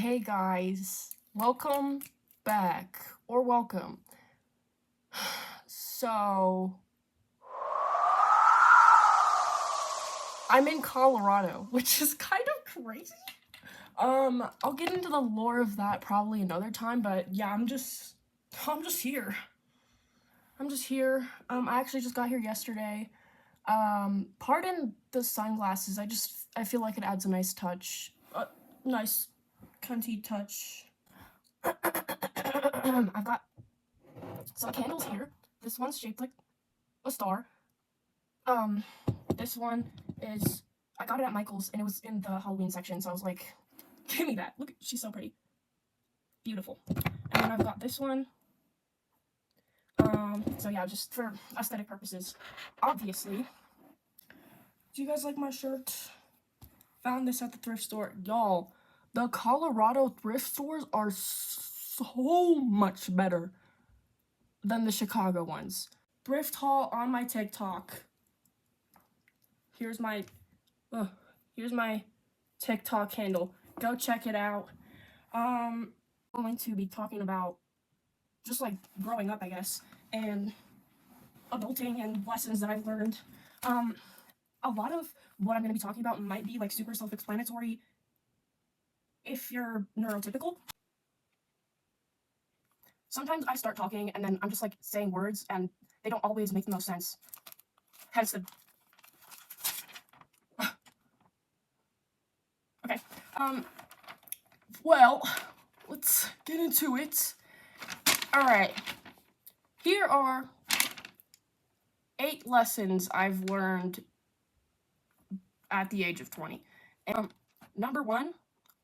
Hey guys, welcome back, or welcome. So, I'm in Colorado, which is kind of crazy. I'll get into the lore of that probably another time, but yeah, I'm just here. I actually just got here yesterday. Pardon the sunglasses. I feel like it adds a nice touch. Nice cunty touch. I've got some candles here. This one's shaped like a star. Um, this one is, I got it at Michael's and it was in the Halloween section, so I was like, give me that. Look, she's so pretty. Beautiful. And then I've got this one. So yeah, just for aesthetic purposes. Obviously. Do you guys like my shirt? Found this at the thrift store. Y'all, the Colorado thrift stores are so much better than the Chicago ones. Thrift haul on my TikTok. Here's my TikTok handle. Go check it out. I'm going to be talking about just like growing up, I guess, and adulting and lessons that I've learned. A lot of what I'm going to be talking about might be like super self-explanatory if you're neurotypical. Sometimes I start talking and then I'm just like saying words and they don't always make the most sense. Hence the okay. Well, let's get into it. Alright. Here are 8 lessons I've learned at the age of 20. And number 1,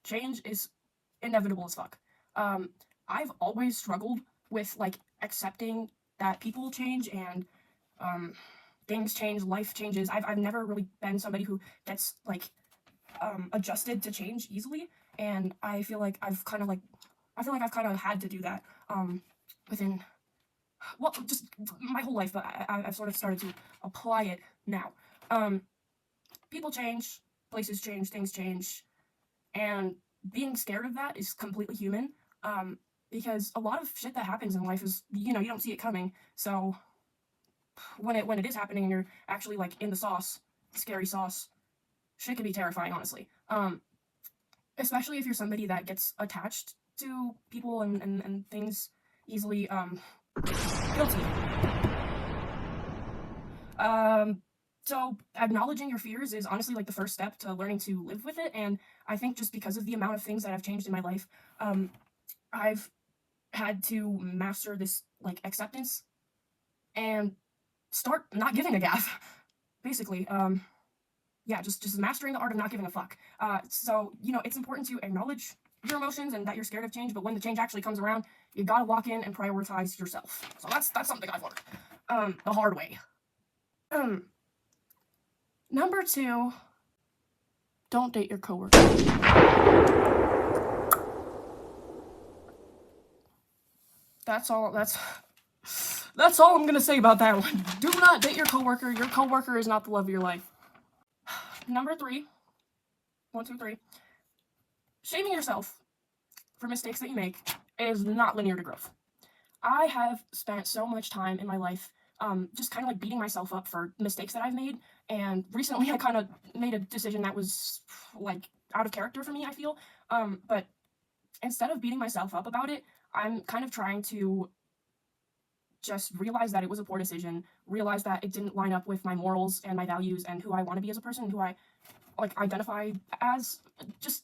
change is inevitable as fuck. I've always struggled with like accepting that people change and things change, life changes. I've never really been somebody who gets like adjusted to change easily, and I feel like I've kind of had to do that within just my whole life, but I've sort of started to apply it now. People change, places change, things change, and being scared of that is completely human, because a lot of shit that happens in life is, you don't see it coming, so when it is happening and you're actually like in the sauce, scary sauce, shit can be terrifying, honestly. Especially if you're somebody that gets attached to people and things easily. Guilty. So acknowledging your fears is honestly like the first step to learning to live with it, and I think just because of the amount of things that have changed in my life, I've had to master this like acceptance and start not giving a gaff. Basically, yeah, just mastering the art of not giving a fuck. So, it's important to acknowledge your emotions and that you're scared of change, but when the change actually comes around, you gotta walk in and prioritize yourself. So that's something I've learned, the hard way. Number 2, don't date your coworker. That's all I'm gonna say about that one. Do not date your coworker. Your coworker is not the love of your life. Number 3, 1, 2, 3. Shaming yourself for mistakes that you make is not linear to growth. I have spent so much time in my life just kind of like beating myself up for mistakes that I've made, and recently I kind of made a decision that was like out of character for me, I feel. But instead of beating myself up about it, I'm kind of trying to just realize that it was a poor decision, realize that it didn't line up with my morals and my values and who I want to be as a person, who I like identify as. Just,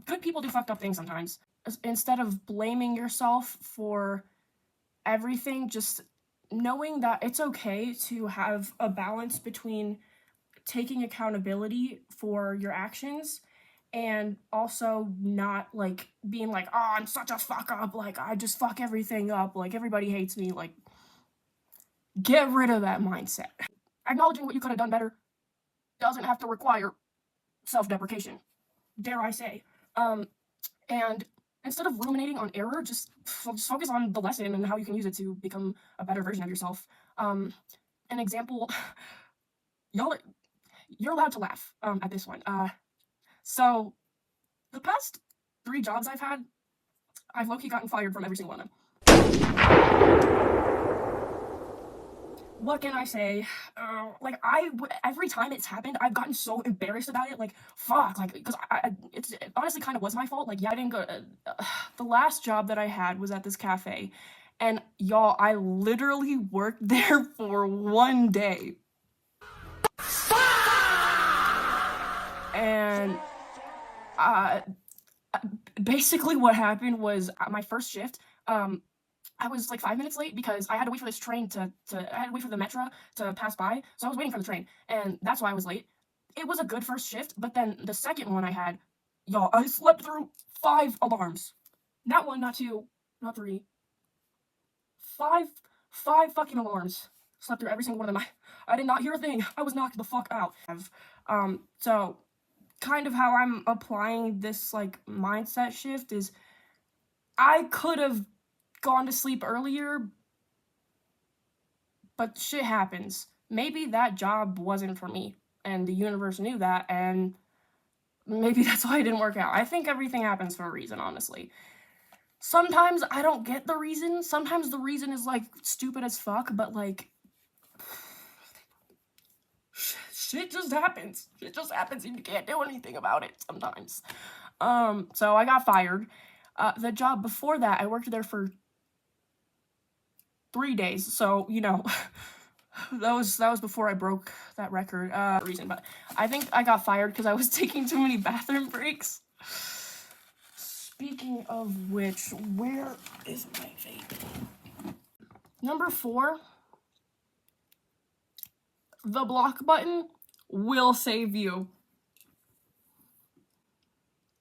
good people do fucked up things sometimes. Instead of blaming yourself for everything, just knowing that it's okay to have a balance between taking accountability for your actions and also not like being like, oh, I'm such a fuck up, like I just fuck everything up, like everybody hates me. Like, get rid of that mindset. Acknowledging what you could have done better doesn't have to require self-deprecation, dare I say. And instead of ruminating on error, just focus on the lesson and how you can use it to become a better version of yourself. An example, you're allowed to laugh at this one. So The past 3 jobs I've had, I've low-key gotten fired from every single one of them. What can I say? Like every time it's happened, I've gotten so embarrassed about it. Like fuck, like because it honestly kind of was my fault. Like yeah, I didn't go. The last job that I had was at this cafe, and y'all, I literally worked there for 1 day. And basically what happened was my first shift. I was like 5 minutes late because I had to wait for this train I had to wait for the metro to pass by. So I was waiting for the train, and that's why I was late. It was a good first shift, but then the second one I had, y'all, I slept through 5 alarms. Not 1, not 2, not 3. 5 fucking alarms. Slept through every single one of them. I did not hear a thing. I was knocked the fuck out. So kind of how I'm applying this like mindset shift is I could have gone to sleep earlier, but shit happens. Maybe that job wasn't for me, and the universe knew that, and maybe that's why it didn't work out. I think everything happens for a reason, honestly. Sometimes I don't get the reason. Sometimes the reason is like stupid as fuck, but like shit just happens. Shit just happens and you can't do anything about it sometimes. So I got fired. The job before that, I worked there for 3 days. So, you know, that was before I broke that record reason, but I think I got fired because I was taking too many bathroom breaks. Speaking of which, where is my vape? Number 4, the block button will save you.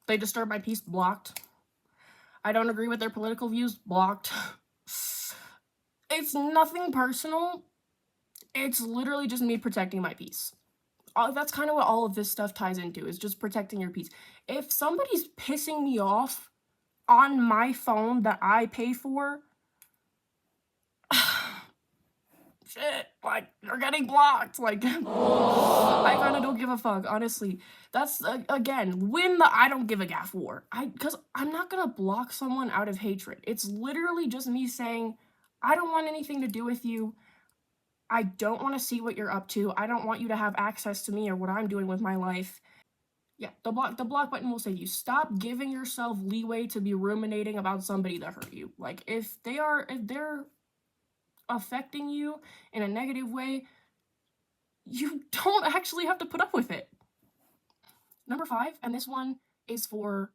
They disturb my peace, blocked. I don't agree with their political views, blocked. It's nothing personal. It's literally just me protecting my peace. That's kind of what all of this stuff ties into, is just protecting your peace. If somebody's pissing me off on my phone that I pay for, shit, like, you're getting blocked. Like, I kind of don't give a fuck, honestly. That's, again, win the I don't give a gaff war. Because I'm not gonna block someone out of hatred. It's literally just me saying, I don't want anything to do with you. I don't want to see what you're up to. I don't want you to have access to me or what I'm doing with my life. Yeah, the block button will save you. Stop giving yourself leeway to be ruminating about somebody that hurt you. Like, if they're affecting you in a negative way, you don't actually have to put up with it. Number 5, and this one is for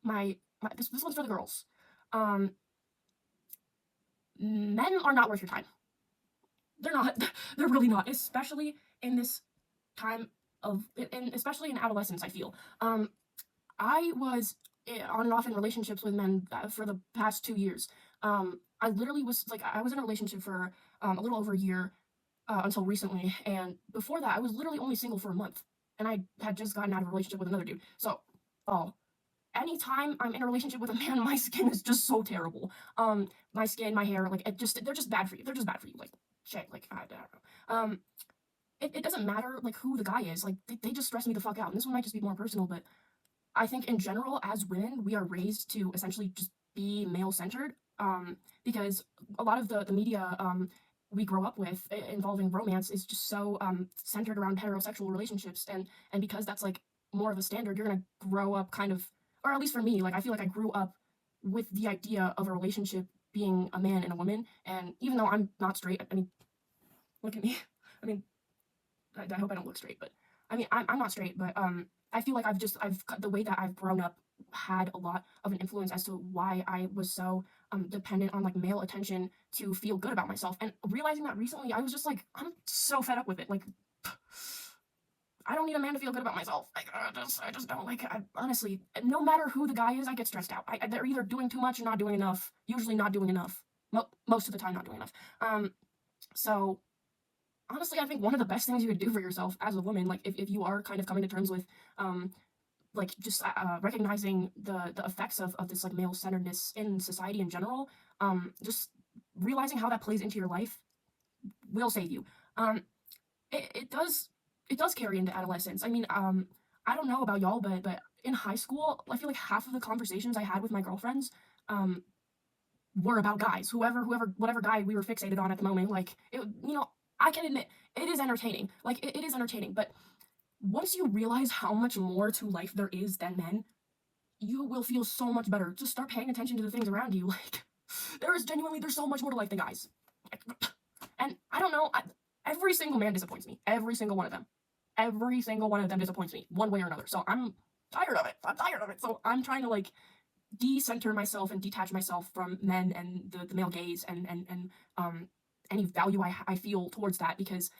this one's for the girls. Men are not worth your time. They're not. They're really not, especially in this time especially in adolescence, I feel. I was on and off in relationships with men for the past 2 years. I literally was like, I was in a relationship for a little over a year until recently, and before that, I was literally only single for a month, and I had just gotten out of a relationship with another dude. So, anytime I'm in a relationship with a man, my skin is just so terrible. My skin, my hair, like, they're just bad for you. They're just bad for you. Like, shit, like, I don't know. It doesn't matter, like, who the guy is. Like, they just stress me the fuck out. And this one might just be more personal, but I think in general, as women, we are raised to essentially just be male-centered, because a lot of the media we grow up with involving romance is just so centered around heterosexual relationships, and because that's, like, more of a standard, you're gonna grow up kind of, or at least for me, like, I feel like I grew up with the idea of a relationship being a man and a woman, and even though I'm not straight, I mean, look at me. I mean, I hope I don't look straight, but I mean, I'm not straight, but I feel like the way that I've grown up had a lot of an influence as to why I was so dependent on like male attention to feel good about myself. And realizing that recently, I was just like, I'm so fed up with it. Like, I don't need a man to feel good about myself. Like, I just don't like. Honestly, no matter who the guy is, I get stressed out. They're either doing too much or not doing enough. Usually, not doing enough. Most of the time, not doing enough. So honestly, I think one of the best things you could do for yourself as a woman, like if you are kind of coming to terms with, like just recognizing the effects of this like male centeredness in society in general, just realizing how that plays into your life will save you. It does carry into adolescence. I mean, I don't know about y'all, but in high school, I feel like half of the conversations I had with my girlfriends were about guys. Whatever guy we were fixated on at the moment. Like, I can admit it is entertaining. Like, it is entertaining. But once you realize how much more to life there is than men, you will feel so much better. Just start paying attention to the things around you. Like, there's so much more to life than guys. And I don't know, every single man disappoints me. Every single one of them. Every single one of them disappoints me, one way or another. So I'm tired of it. So I'm trying to, like, decenter myself and detach myself from men and the male gaze and any value I feel towards that, because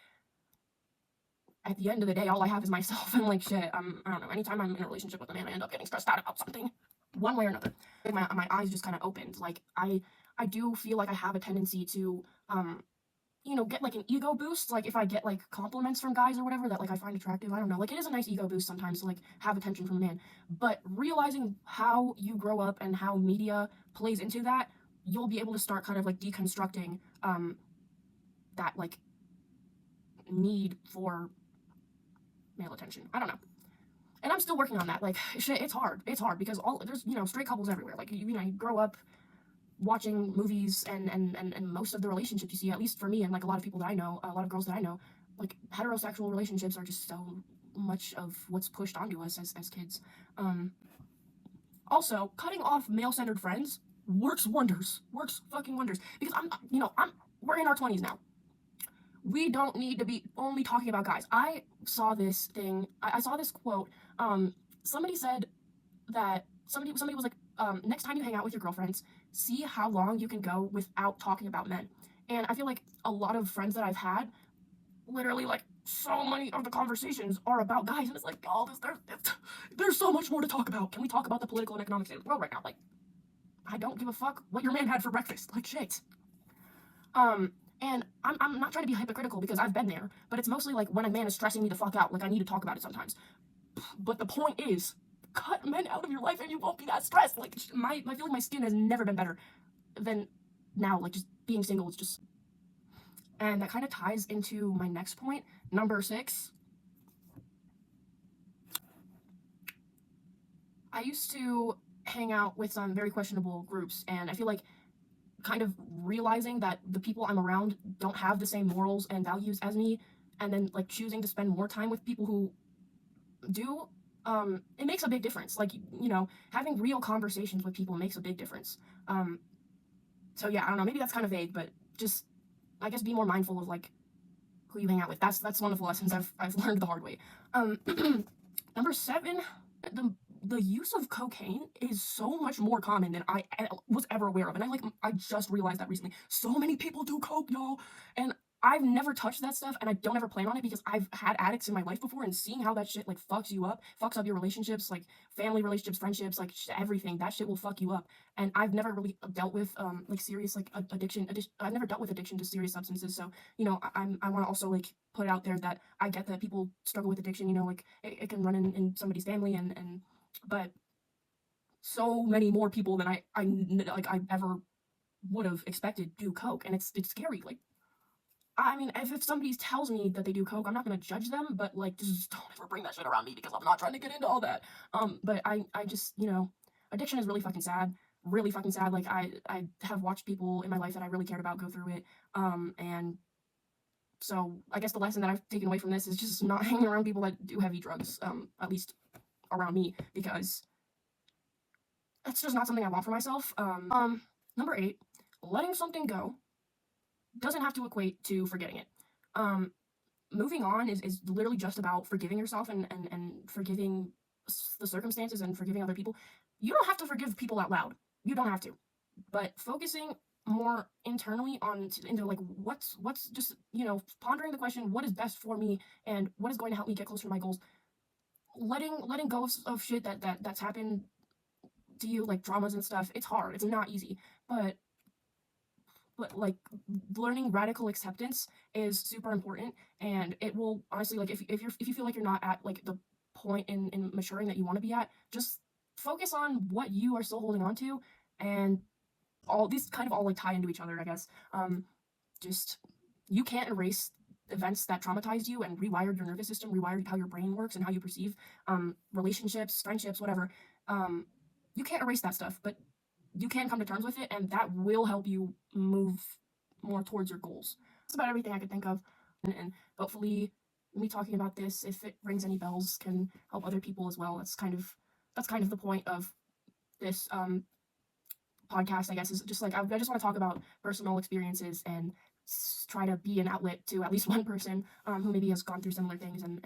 at the end of the day, all I have is myself, and, like, shit, I don't know, anytime I'm in a relationship with a man, I end up getting stressed out about something, one way or another. My eyes just kind of opened. Like, I do feel like I have a tendency to, get, like, an ego boost, like, if I get, like, compliments from guys or whatever that, like, I find attractive. I don't know, like, it is a nice ego boost sometimes to, like, have attention from a man, but realizing how you grow up and how media plays into that, you'll be able to start kind of, like, deconstructing, that, like, need for male attention. I don't know. And I'm still working on that. Like, shit, it's hard. It's hard because there's, straight couples everywhere. Like, you grow up watching movies, and most of the relationships you see, at least for me and, like, a lot of people that I know, a lot of girls that I know, like, heterosexual relationships are just so much of what's pushed onto us as kids. Also, cutting off male-centered friends works wonders. Works fucking wonders. Because we're in our 20s now. We don't need to be only talking about guys. I saw this thing. I saw this quote. Somebody said that somebody was like, next time you hang out with your girlfriends, see how long you can go without talking about men. And I feel like a lot of friends that I've had, literally, like, so many of the conversations are about guys, and it's like, oh, there's so much more to talk about. Can we talk about the political and economic state of the world right now? Like, I don't give a fuck what your man had for breakfast. Like, shit. And I'm not trying to be hypocritical because I've been there, but it's mostly like when a man is stressing me the fuck out, like, I need to talk about it sometimes. But the point is, cut men out of your life and you won't be that stressed. Like, I feel like my skin has never been better than now. Like, just being single is just... And that kind of ties into my next point, number 6. I used to hang out with some very questionable groups, and I feel like kind of realizing that the people I'm around don't have the same morals and values as me, and then, like, choosing to spend more time with people who do, it makes a big difference. Like, having real conversations with people makes a big difference. So yeah, I don't know, maybe that's kind of vague, but just, I guess, be more mindful of, like, who you hang out with. That's one of the lessons I've learned the hard way. Number 7, the use of cocaine is so much more common than I was ever aware of, and I just realized that recently. So many people do coke, y'all, and I've never touched that stuff, and I don't ever plan on it because I've had addicts in my life before, and seeing how that shit, like, fucks you up, fucks up your relationships, like, family relationships, friendships, like, everything. That shit will fuck you up, and I've never really dealt with like, serious, like, addiction. I've never dealt with addiction to serious substances, so I want to also, like, put it out there that I get that people struggle with addiction. Like, it can run in somebody's family, and but so many more people than I ever would have expected do coke, and it's scary. Like, I mean, if somebody tells me that they do coke, I'm not gonna judge them, but, like, just don't ever bring that shit around me because I'm not trying to get into all that. But I just, addiction is really fucking sad. Really fucking sad. Like, I have watched people in my life that I really cared about go through it. And so I guess the lesson that I've taken away from this is just not hanging around people that do heavy drugs, at least around me, because that's just not something I want for myself. Number 8, letting something go doesn't have to equate to forgetting it. Moving on is literally just about forgiving yourself and forgiving the circumstances and forgiving other people. You don't have to forgive people out loud. You don't have to. But focusing more internally into, like, what's just, pondering the question, what is best for me and what is going to help me get closer to my goals. Letting go of shit that's happened to you, like traumas and stuff. It's hard. It's not easy. But like, learning radical acceptance is super important, and it will honestly, like, if you feel like you're not at, like, the point in maturing that you want to be at, just focus on what you are still holding on to, and all these kind of all, like, tie into each other, I guess. Just, you can't erase events that traumatized you and rewired your nervous system, rewired how your brain works and how you perceive relationships, friendships, whatever. You can't erase that stuff, but you can come to terms with it, and that will help you move more towards your goals. That's about everything I could think of, and hopefully me talking about this, if it rings any bells, can help other people as well. That's kind of the point of this podcast, I guess, is just like I just want to talk about personal experiences and try to be an outlet to at least one person who maybe has gone through similar things and